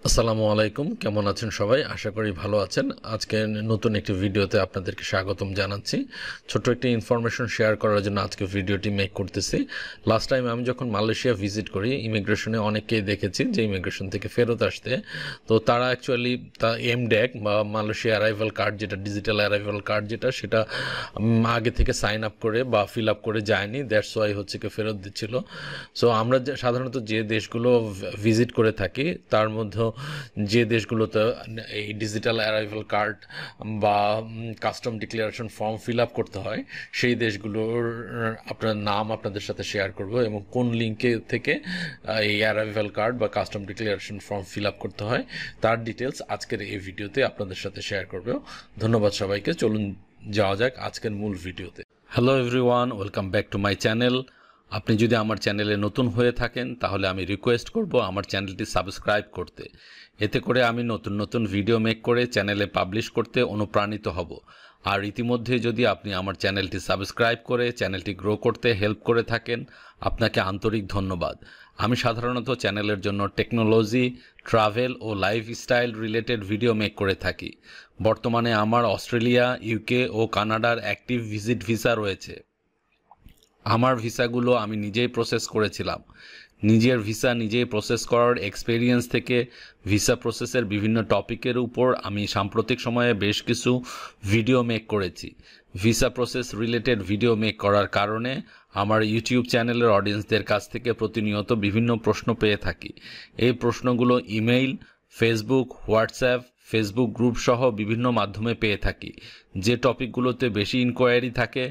আসসালামু আলাইকুম, কেমন আছেন সবাই? আশা করি ভালো আছেন। আজকে নতুন একটি ভিডিওতে আপনাদেরকে স্বাগতম জানাচ্ছি। ছোট্ট একটি ইনফরমেশন শেয়ার করার জন্য আজকে ভিডিওটি মেক করতেছি। লাস্ট টাইম আমি যখন মালয়েশিয়া ভিজিট করি, ইমিগ্রেশনে অনেককেই দেখেছি যে ইমিগ্রেশন থেকে ফেরত আসতে, তো তারা অ্যাকচুয়ালি এমডেক বা মালয়েশিয়া অ্যারাইভাল কার্ড, যেটা ডিজিটাল অ্যারাইভাল কার্ড, সেটা আগে থেকে সাইন আপ করে বা ফিল আপ করে যায়নি, দ্যাটস ওয়াই হচ্ছে কি ফেরত দিচ্ছিল। সো আমরা সাধারণত যে দেশগুলো ভিজিট করে থাকি তার মধ্যে যে দেশগুলোতে এই ডিজিটাল অ্যারাইভাল কার্ড বা custom declaration form fill up করতে হয়, সেই দেশগুলোর আপনার নাম আপনাদের সাথে শেয়ার করব এবং কোন লিঙ্কে থেকে এই অ্যারাইভাল কার্ড বা custom declaration form fill up করতে হয় তার ডিটেলস আজকের এই ভিডিওতে আপনাদের সাথে শেয়ার করব। ধন্যবাদ সবাইকে। চলুন যাওয়া যাক আজকের মূল ভিডিওতে। Hello everyone, welcome back to my channel. আপনি যদি আমার চ্যানেলে নতুন হয়ে থাকেন তাহলে আমি রিকোয়েস্ট করব আমার চ্যানেলটি সাবস্ক্রাইব করতে। এতে করে আমি নতুন নতুন ভিডিও মেক করে চ্যানেলে পাবলিশ করতে অনুপ্রাণিত হব। আর ইতিমধ্যে যদি আপনি আমার চ্যানেলটি সাবস্ক্রাইব করে চ্যানেলটি গ্রো করতে হেল্প করে থাকেন, আপনাকে আন্তরিক ধন্যবাদ। আমি সাধারণত চ্যানেলের জন্য টেকনোলজি, ট্রাভেল ও লাইফস্টাইল রিলেটেড ভিডিও মেক করে থাকি। বর্তমানে আমার অস্ট্রেলিয়া, ইউকে ও কানাডার অ্যাক্টিভ ভিজিট ভিসা রয়েছে। আমার ভিসাগুলো আমি নিজেই প্রসেস করেছিলাম। নিজের ভিসা নিজেই প্রসেস করার এক্সপেরিয়েন্স থেকে ভিসা প্রসেসের বিভিন্ন টপিকের উপর আমি সাম্প্রতিক সময়ে বেশ কিছু ভিডিও মেক করেছি। Visa process related video make করার কারণে আমার ইউটিউব চ্যানেলের অডিয়েন্সদের কাছ থেকে প্রতিনিয়ত বিভিন্ন প্রশ্ন পেয়ে থাকি। এই প্রশ্নগুলো email, Facebook, WhatsApp, Facebook group সহ বিভিন্ন মাধ্যমে পেয়ে থাকি। যে টপিকগুলোতে বেশি ইনকোয়ারি থাকে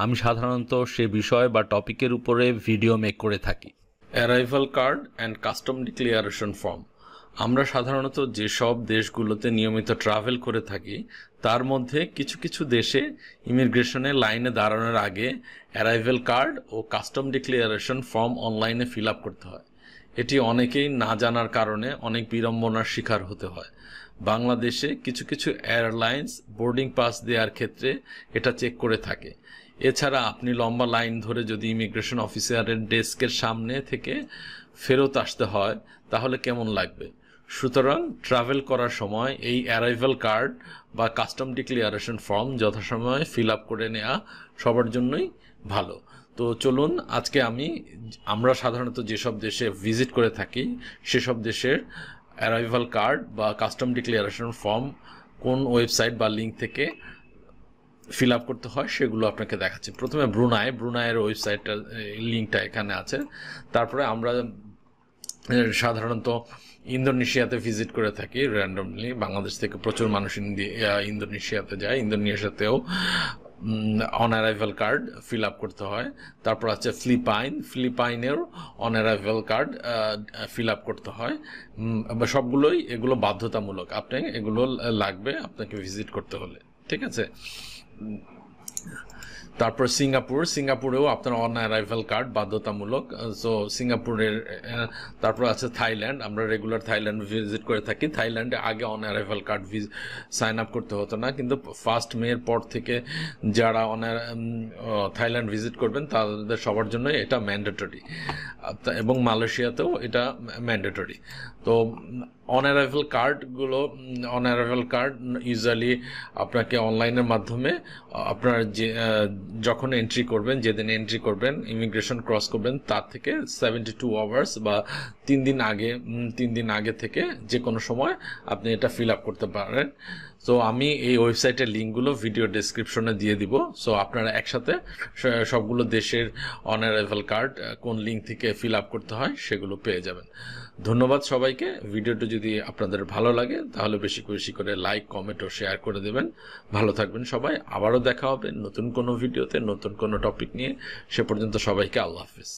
আমি সাধারণত সে বিষয় বা টপিকের উপরে ভিডিও মেক করে থাকি। Arrival card and custom declaration form. আমরা সাধারণত যেসব দেশগুলোতে নিয়মিত ট্রাভেল করে থাকি তার মধ্যে কিছু কিছু দেশে ইমিগ্রেশনে লাইনে দাঁড়ানোর আগে অ্যারাইভাল কার্ড ও কাস্টম ডিক্লারেশন ফর্ম অনলাইনে ফিল আপ করতে হয়। এটি অনেকেই না জানার কারণে অনেক বিড়ম্বনার শিকার হতে হয়। বাংলাদেশে কিছু কিছু এয়ারলাইন্স বোর্ডিং পাস দেওয়ার ক্ষেত্রে এটা চেক করে থাকে। এছাড়া আপনি লম্বা লাইন ধরে যদি ইমিগ্রেশন অফিসারের ডেস্কের সামনে থেকে ফেরত আসতে হয় তাহলে কেমন লাগবে? সুতরাং ট্রাভেল করার সময় এই অ্যারাইভাল কার্ড বা কাস্টম ডিক্লারেশন ফর্ম যথাসময়ে ফিল আপ করে নেওয়া সবার জন্যই ভালো। তো চলুন আজকে আমরা সাধারণত যেসব দেশে ভিজিট করে থাকি সেসব দেশের অ্যারাইভাল কার্ড বা কাস্টম ডিক্লারেশন ফর্ম কোন ওয়েবসাইট বা লিঙ্ক থেকে ফিল আপ করতে হয় সেগুলো আপনাকে দেখাচ্ছি। প্রথমে ব্রুনাইয়ের ওয়েবসাইটটা, লিঙ্কটা এখানে আছে। তারপরে আমরা সাধারণত ইন্দোনেশিয়াতে ভিজিট করে থাকি র্যান্ডমলি। বাংলাদেশ থেকে প্রচুর মানুষ ইন্দোনেশিয়াতে যায়। ইন্দোনেশিয়াতেও on arrival card fill up করতে হয়। তারপর আছে ফিলিপাইনের on arrival card fill up করতে হয়। সবগুলোই এগুলো বাধ্যতামূলক, আপনি এগুলো লাগবে আপনাকে ভিজিট করতে হলে, ঠিক আছে। তারপর সিঙ্গাপুরেও আপনার অন অ্যারাইভাল কার্ড বাধ্যতামূলক। সো সিঙ্গাপুরের তারপর আছে থাইল্যান্ড। আমরা রেগুলার থাইল্যান্ড ভিজিট করে থাকি। থাইল্যান্ডে আগে on arrival card sign up করতে হতো না, কিন্তু 1 মের পর থেকে যারা থাইল্যান্ড ভিজিট করবেন তাদের সবার জন্য এটা ম্যান্ডেটরি, এবং মালয়েশিয়াতেও এটা ম্যান্ডেটরি। তো অন অ্যারাইভাল কার্ড ইউজুয়ালি আপনাকে অনলাইনের মাধ্যমে আপনার যখন যেদিন এন্ট্রি করবেন, ইমিগ্রেশন ক্রস করবেন, তার থেকে 72 আওয়ার্স বা 3 দিন আগে থেকে যে কোনো সময় আপনি এটা ফিল আপ করতে পারেন। সো আমি এই ওয়েবসাইটের লিঙ্কগুলো ভিডিও ডেসক্রিপশনে দিয়ে দিব। সো আপনারা একসাথে সবগুলো দেশের অন অ্যারাইভাল কার্ড কোন লিঙ্ক থেকে ফিল আপ করতে হয় সেগুলো পেয়ে যাবেন। ধন্যবাদ সবাইকে। ভিডিওটা যদি আপনাদের ভালো লাগে তাহলে বেশি বেশি করে লাইক, কমেন্ট ও শেয়ার করে দেবেন। ভালো থাকবেন সবাই। আবারও দেখা হবে নতুন কোনো ভিডিওতে, নতুন কোনো টপিক নিয়ে। সে পর্যন্ত সবাইকে আল্লাহ হাফেজ।